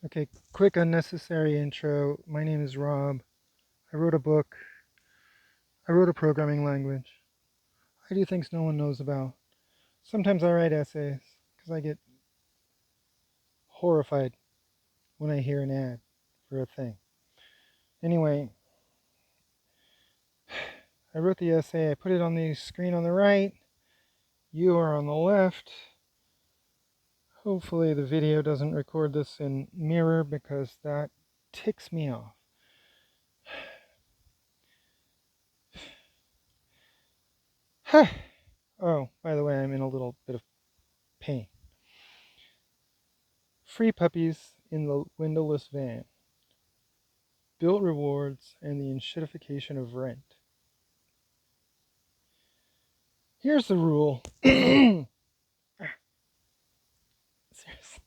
Okay, quick unnecessary intro. My name is Rob. I wrote a book. I wrote a programming language. I do things no one knows about. Sometimes I write essays because I get horrified when I hear an ad for a thing. Anyway, I wrote the essay. I put it on the screen on the right. You are on the left. Hopefully the video doesn't record this in mirror because that ticks me off. Oh, by the way, I'm in a little bit of pain. Free puppies in the windowless van. BILT Rewards and the Enshittification of rent. Here's the rule. Seriously.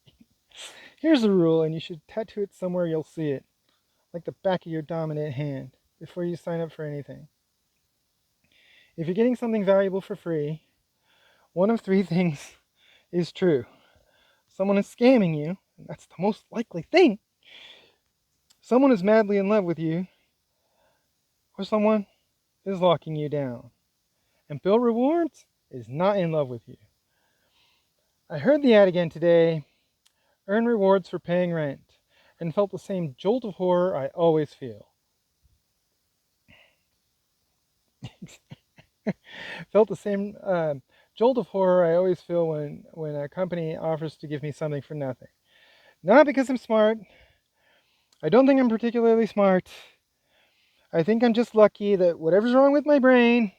Here's the rule, and you should tattoo it somewhere you'll see it, like the back of your dominant hand, before you sign up for anything. If you're getting something valuable for free, one of three things is true. Someone is scamming you, and that's the most likely thing. Someone is madly in love with you, or someone is locking you down. And BILT Rewards is not in love with you. I heard the ad again today. Earn rewards for paying rent, and felt the same jolt of horror I always feel. Felt the same jolt of horror I always feel when a company offers to give me something for nothing. Not because I'm smart. I don't think I'm particularly smart. I think I'm just lucky that whatever's wrong with my brain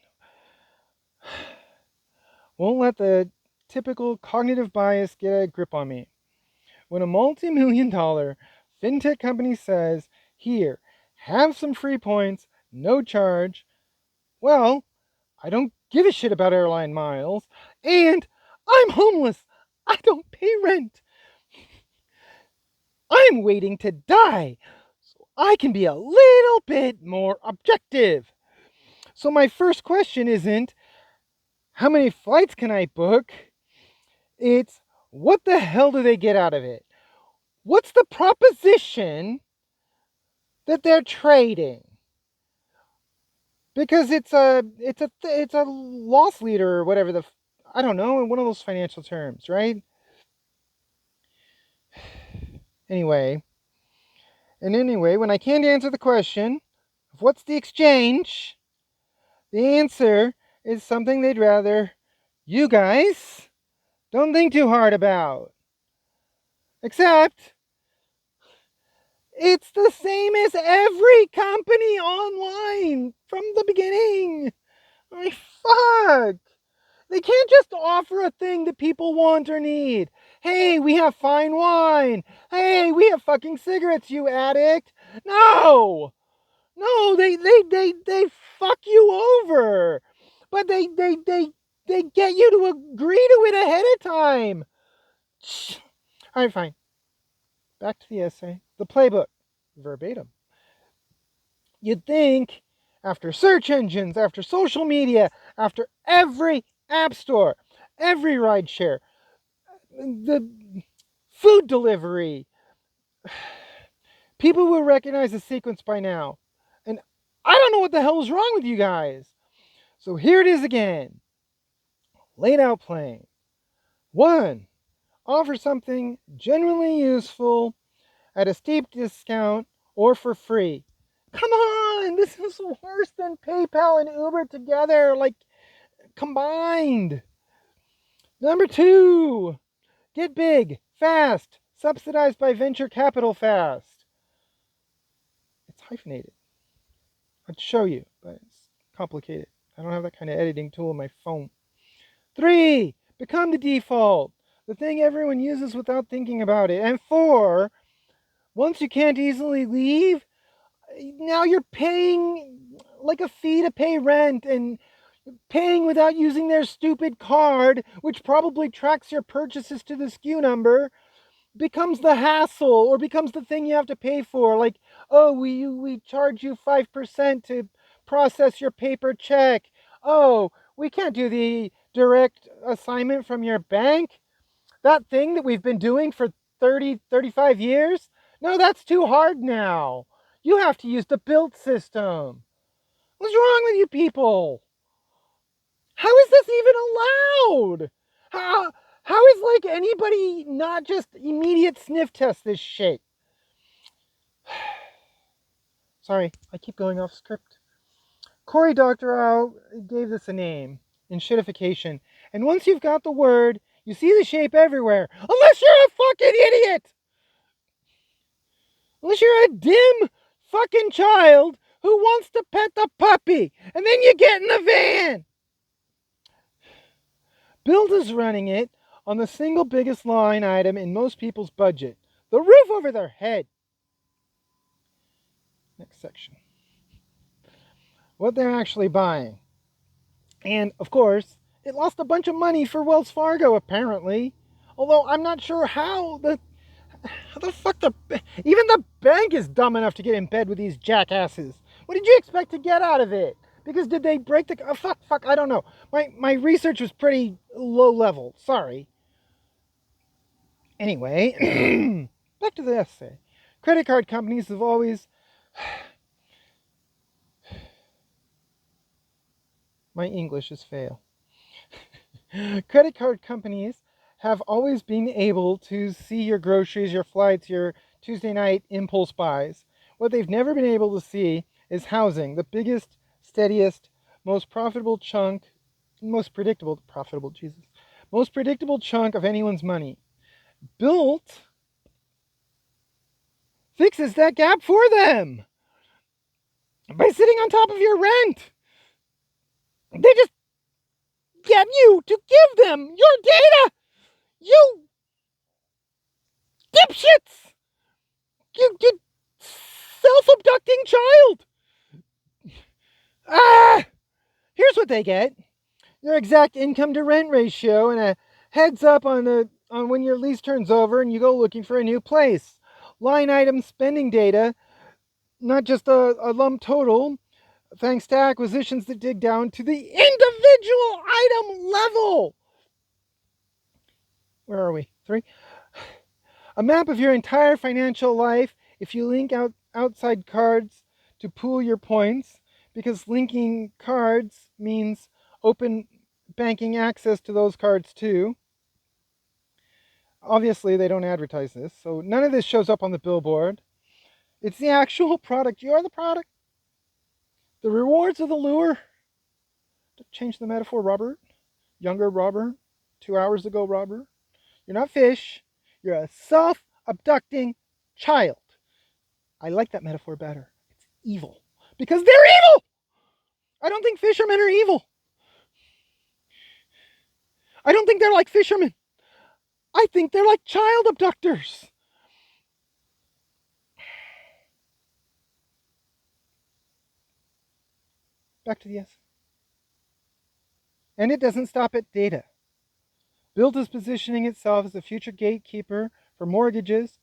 won't let the typical cognitive bias get a grip on me. When a multi-million-dollar fintech company says, here, have some free points, no charge, well, I don't give a shit about airline miles, and I'm homeless. I don't pay rent. I'm waiting to die, so I can be a little bit more objective. So my first question isn't, how many flights can I book? It's, what the hell do they get out of it? What's the proposition that they're trading? Because it's a loss leader or whatever I don't know, in one of those financial terms, right? Anyway, when I can't answer the question of what's the exchange, the answer is something they'd rather you guys don't think too hard about. Except it's the same as every company online from the beginning. I fuck. They can't just offer a thing that people want or need. Hey, we have fine wine. Hey, we have fucking cigarettes, you addict. No. No, they fuck you over. But they get you to agree to it ahead of time. All right, fine. Back to the essay. The playbook. Verbatim. You'd think after search engines, after social media, after every app store, every rideshare, the food delivery, people will recognize the sequence by now. And I don't know what the hell is wrong with you guys. So here it is again. Laid out plain. 1. Offer something genuinely useful at a steep discount or for free. Come on, this is worse than PayPal and Uber together, like combined. Number 2, get big, fast, subsidized by venture capital fast. It's hyphenated. I'd show you, but it's complicated. I don't have that kind of editing tool on my phone. 3, become the default, the thing everyone uses without thinking about it. And 4, once you can't easily leave, now you're paying like a fee to pay rent and paying without using their stupid card, which probably tracks your purchases to the SKU number, becomes the hassle or becomes the thing you have to pay for. Like, oh, we charge you 5% to process your paper check. Oh, we can't do the direct assignment from your bank. That thing that we've been doing for 35 years. No, that's too hard now. You have to use the BILT system. What's wrong with you people? How is this even allowed? How is like anybody not just immediate sniff test this shit? Sorry, I keep going off script. Cory Doctorow gave this a name, Enshittification. And once you've got the word, you see the shape everywhere. Unless you're a fucking idiot! Unless you're a dim fucking child who wants to pet the puppy, and then you get in the van. BILT is running it on the single biggest line item in most people's budget, the roof over their head. Next section. What they're actually buying. And, of course, it lost a bunch of money for Wells Fargo, apparently. Although I'm not sure how the fuck even the bank is dumb enough to get in bed with these jackasses. What did you expect to get out of it? Because did they break the... fuck, I don't know. My research was pretty low level. Sorry. Anyway, back to the essay. Credit card companies have always... My English is fail. Credit card companies have always been able to see your groceries, your flights, your Tuesday night impulse buys. What they've never been able to see is housing, the biggest, steadiest, most predictable chunk of anyone's money. BILT fixes that gap for them by sitting on top of your rent. They just get you to give them your data. You dipshits! You self-abducting child! Here's what they get. Your exact income to rent ratio and a heads up on when your lease turns over and you go looking for a new place. Line item spending data, not just a lump total, thanks to acquisitions that dig down to the individual item level. Where are we? 3? A map of your entire financial life if you link outside cards to pool your points, because linking cards means open banking access to those cards too. Obviously, they don't advertise this, so none of this shows up on the billboard. It's the actual product. You're the product. The rewards are the lure. To change the metaphor, Robert. Younger Robert. 2 hours ago, Robert. You're not fish. You're a self-abducting child. I like that metaphor better. It's evil. Because they're evil! I don't think fishermen are evil. I don't think they're like fishermen. I think they're like child abductors. Back to the essay. And it doesn't stop at data. BILT is positioning itself as a future gatekeeper for mortgages,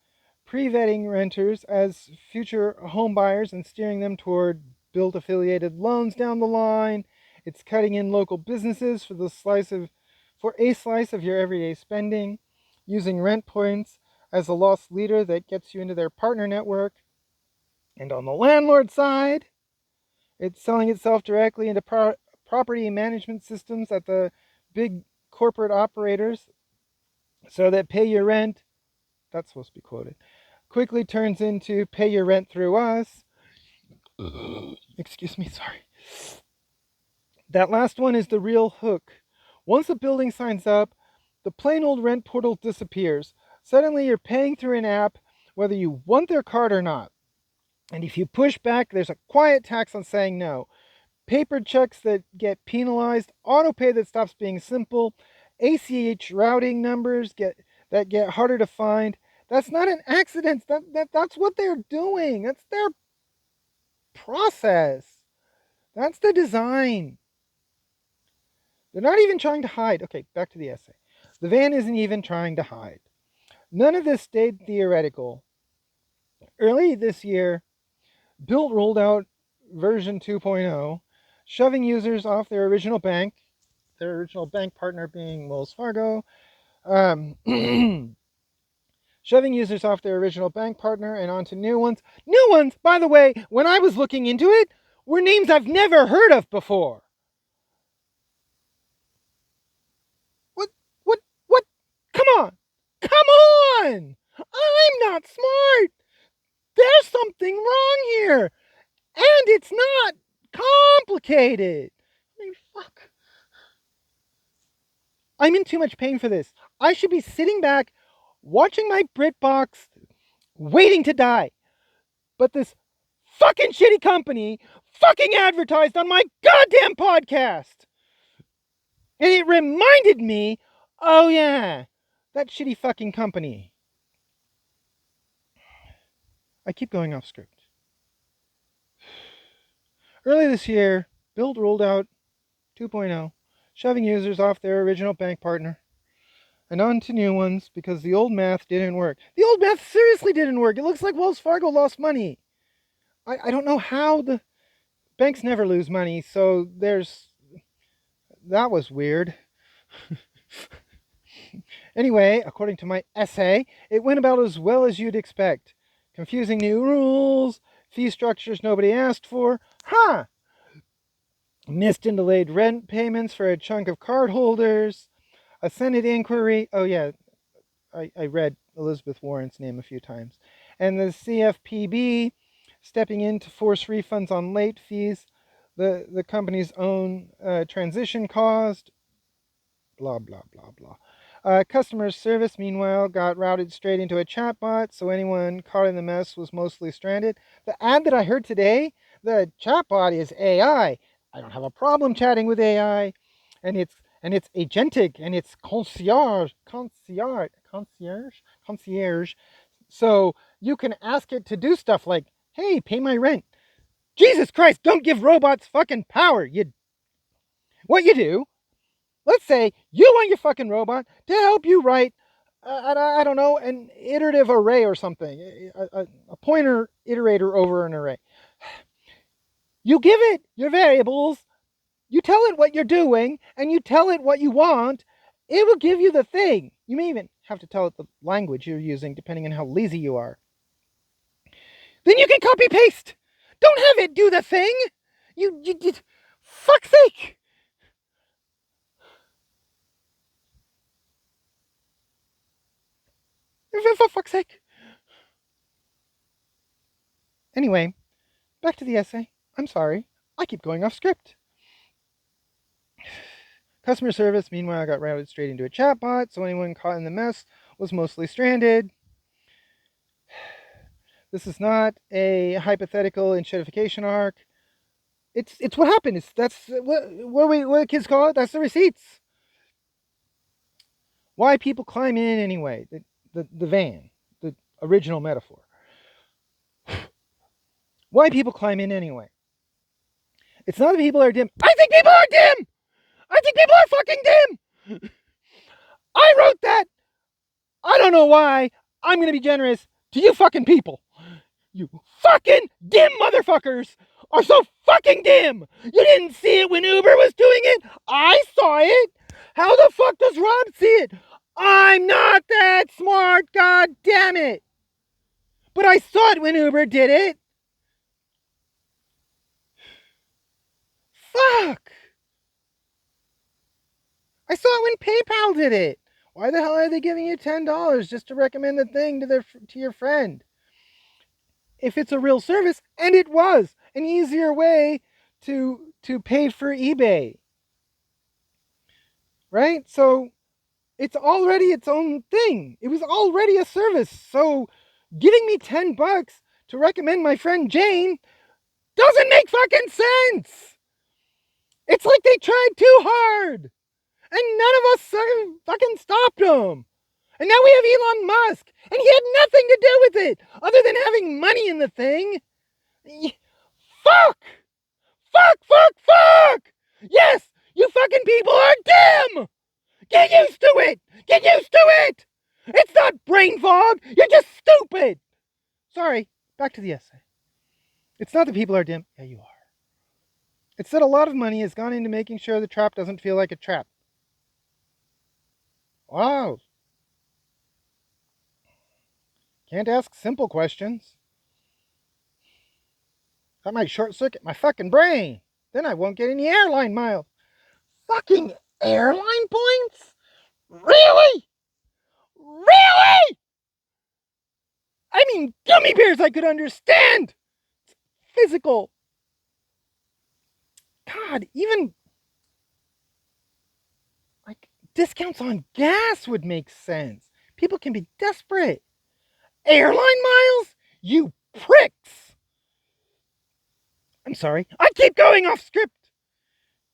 pre-vetting renters as future home buyers and steering them toward BILT-affiliated loans down the line. It's cutting in local businesses for a slice of your everyday spending, using rent points as a loss leader that gets you into their partner network. And on the landlord side, it's selling itself directly into property management systems at the big corporate operators so that pay your rent, that's supposed to be quoted, quickly turns into pay your rent through us. Excuse me, sorry. That last one is the real hook. Once a building signs up, the plain old rent portal disappears. Suddenly you're paying through an app whether you want their card or not. And if you push back, there's a quiet tax on saying no. Paper checks that get penalized, autopay that stops being simple, ACH routing numbers that get harder to find. That's not an accident. That's what they're doing. That's their process. That's the design. They're not even trying to hide. Okay, back to the essay. The van isn't even trying to hide. None of this stayed theoretical. Early this year, BILT rolled out version 2.0, shoving users off their original bank partner being Wells Fargo, shoving users off their original bank partner and onto new ones. New ones, by the way, when I was looking into it, were names I've never heard of before. What? What? What? Come on! Come on! I'm not smart! There's something wrong here! And it's not complicated! I mean, fuck. I'm in too much pain for this. I should be sitting back, watching my BritBox, waiting to die. But this fucking shitty company fucking advertised on my goddamn podcast! And it reminded me, oh yeah, that shitty fucking company. I keep going off script. Early this year, BILT rolled out 2.0, shoving users off their original bank partner and onto new ones because the old math didn't work. The old math seriously didn't work. It looks like Wells Fargo lost money. I don't know how. The banks never lose money, so that was weird. Anyway, according to my essay, it went about as well as you'd expect. Confusing new rules, fee structures nobody asked for. Missed and delayed rent payments for a chunk of cardholders. A Senate inquiry. Oh yeah, I read Elizabeth Warren's name a few times. And the CFPB stepping in to force refunds on late fees the company's own transition caused. Blah, blah, blah, blah. Customer service, meanwhile, got routed straight into a chatbot, so anyone caught in the mess was mostly stranded. The ad that I heard today, the chatbot is AI. I don't have a problem chatting with AI, and it's agentic, and it's concierge. So you can ask it to do stuff like, "Hey, pay my rent." Jesus Christ! Don't give robots fucking power. What you do? Let's say you want your fucking robot to help you write, I don't know, an iterative array or something, a pointer iterator over an array. You give it your variables, you tell it what you're doing, and you tell it what you want, it will give you the thing. You may even have to tell it the language you're using, depending on how lazy you are. Then you can copy paste. Don't have it do the thing. You fuck's sake. For fuck's sake. Anyway, back to the essay. I'm sorry. I keep going off script. Customer service, meanwhile, got routed straight into a chatbot, so anyone caught in the mess was mostly stranded. This is not a hypothetical enshittification arc. It's what happened. That's what kids call it. That's the receipts. Why people climb in anyway. The van, the original metaphor. Why people climb in anyway. It's not that people are dim. I think people are dim! I think people are fucking dim! I wrote that! I don't know why. I'm gonna be generous to you fucking people. You fucking dim motherfuckers are so fucking dim! You didn't see it when Uber was doing it! I saw it! How the fuck does Rob see it? I'm not that smart, god damn it! But I saw it when Uber did it! Fuck! I saw it when PayPal did it! Why the hell are they giving you $10 just to recommend the thing to your friend? If it's a real service, and it was an easier way to pay for eBay. Right? So it's already its own thing. It was already a service. So giving me $10 to recommend my friend Jane doesn't make fucking sense. It's like they tried too hard. And none of us fucking stopped them. And now we have Elon Musk. And he had nothing to do with it other than having money in the thing. Fuck! Fuck! Yes! You fucking people are dim! Get used to it! Get used to it! It's not brain fog! You're just stupid! Sorry, back to the essay. It's not that people are dim. Yeah, you are. It's that a lot of money has gone into making sure the trap doesn't feel like a trap. Wow. Can't ask simple questions. That might short circuit my fucking brain. Then I won't get any airline miles. Fucking airline points? Really? Really? I mean, gummy bears I could understand. Physical. God, even like discounts on gas would make sense. People can be desperate. Airline miles? You pricks! I'm sorry. I keep going off script.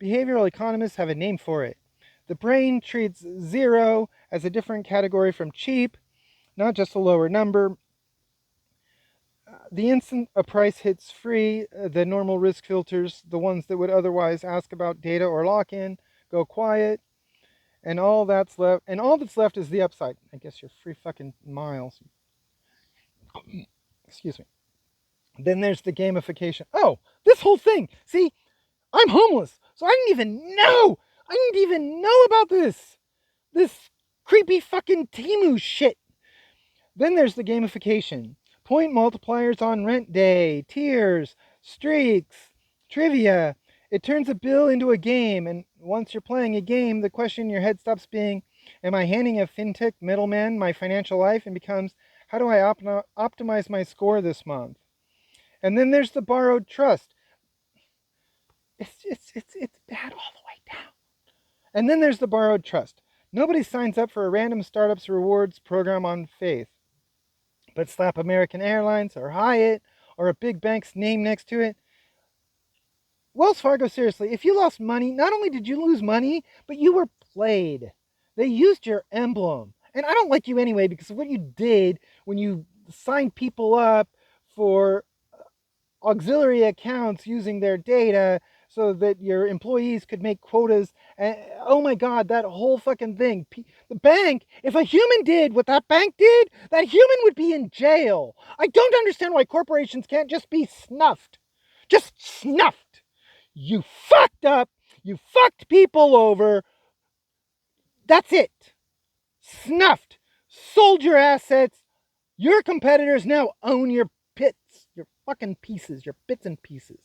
Behavioral economists have a name for it. The brain treats zero as a different category from cheap, not just a lower number. The instant a price hits free, the normal risk filters, the ones that would otherwise ask about data or lock-in, go quiet, and all that's left is the upside. I guess your free fucking miles. Excuse me. Then there's the gamification. Oh, this whole thing. See, I'm homeless, so I didn't even know. I didn't even know about this. This creepy fucking Temu shit. Then there's the gamification. Point multipliers on rent day, tiers, streaks, trivia. It turns a bill into a game, and once you're playing a game, the question in your head stops being, am I handing a fintech middleman my financial life, and becomes, how do I optimize my score this month? And then there's the borrowed trust. It's bad all the way down. And then there's the borrowed trust. Nobody signs up for a random startup's rewards program on faith. But slap American Airlines or Hyatt or a big bank's name next to it. Wells Fargo, seriously, if you lost money, not only did you lose money, but you were played. They used your emblem. And I don't like you anyway because of what you did when you signed people up for auxiliary accounts using their data so that your employees could make quotas. And oh my God, that whole fucking thing. The bank, if a human did what that bank did, that human would be in jail. I don't understand why corporations can't just be snuffed. Just snuffed. You fucked up. You fucked people over. That's it. Snuffed. Sold your assets. Your competitors now own your pits, your fucking pieces, your bits and pieces.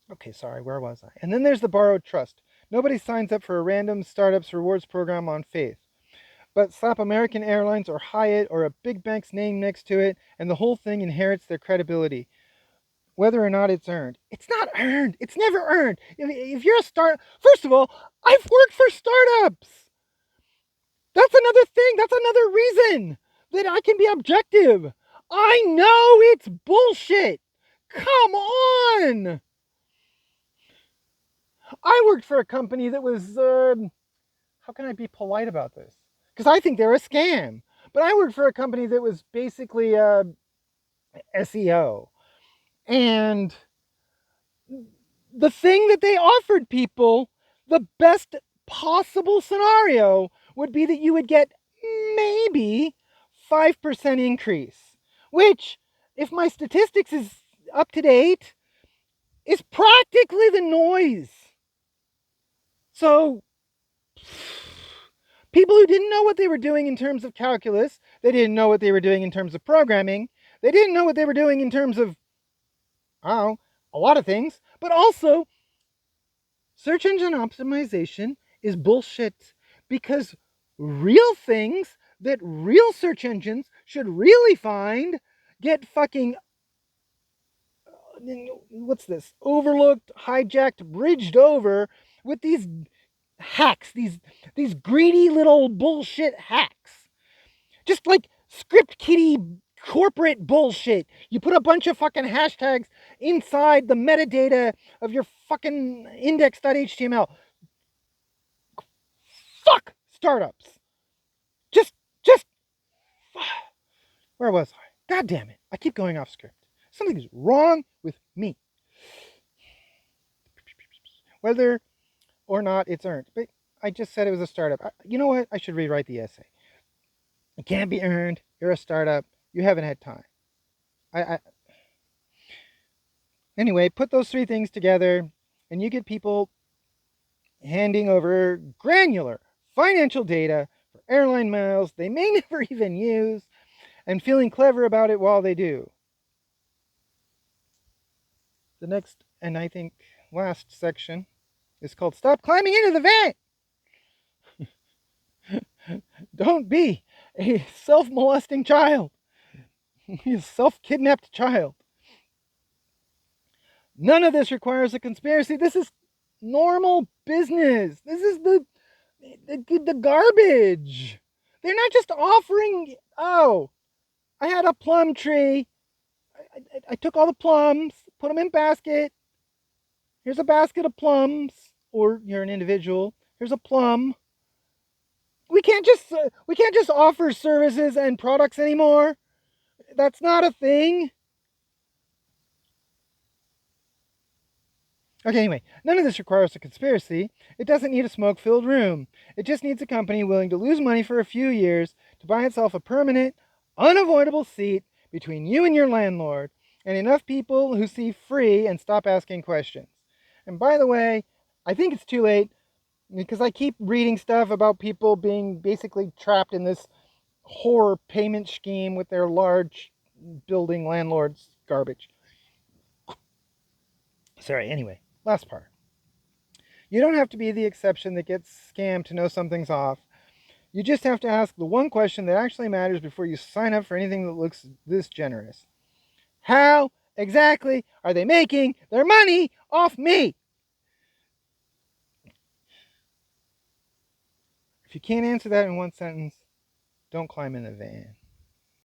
Okay, sorry, where was I? And then there's the borrowed trust. Nobody signs up for a random startup's rewards program on faith. But slap American Airlines or Hyatt or a big bank's name next to it, and the whole thing inherits their credibility, whether or not it's earned. It's not earned. It's never earned. If you're a start, first of all, I've worked for startups. That's another thing. That's another reason that I can be objective. I know it's bullshit. Come on. I worked for a company that was, how can I be polite about this? Because I think they're a scam. But I worked for a company that was basically SEO. And the thing that they offered people, the best possible scenario would be that you would get maybe 5% increase, which, if my statistics is up to date, is practically the noise. So people who didn't know what they were doing in terms of calculus, they didn't know what they were doing in terms of programming, they didn't know what they were doing in terms of, I don't know, a lot of things, but also search engine optimization is bullshit, because real things that real search engines should really find get fucking, what's this, overlooked, hijacked, bridged over with these hacks, these greedy little bullshit hacks. Just like script kiddie corporate bullshit. You put a bunch of fucking hashtags inside the metadata of your fucking index.html. Fuck startups. Just, where was I? God damn it. I keep going off script. Something's wrong with me. Whether or not it's earned. But I just said it was a startup. You know what? I should rewrite the essay. It can't be earned. You're a startup. You haven't had time. Anyway, put those three things together and you get people handing over granular financial data for airline miles they may never even use. and feeling clever about it while they do. The next, and I think last section, is called Stop Climbing into the Vent! Don't be a self-molesting child. A self-kidnapped child. None of this requires a conspiracy. This is normal business. This is the garbage. They're not just offering, oh, I had a plum tree. I took all the plums, put them in basket. Here's a basket of plums. Or you're an individual. Here's a plum. We can't just offer services and products anymore. That's not a thing. Okay, anyway, none of this requires a conspiracy. It doesn't need a smoke-filled room. It just needs a company willing to lose money for a few years to buy itself a permanent, unavoidable seat between you and your landlord, and enough people who see free and stop asking questions. And by the way, I think it's too late because I keep reading stuff about people being basically trapped in this horror payment scheme with their large building landlords garbage. Sorry, anyway, last part. You don't have to be the exception that gets scammed to know something's off. You just have to ask the one question that actually matters before you sign up for anything that looks this generous. How exactly are they making their money off me? If you can't answer that in one sentence, don't climb in the van.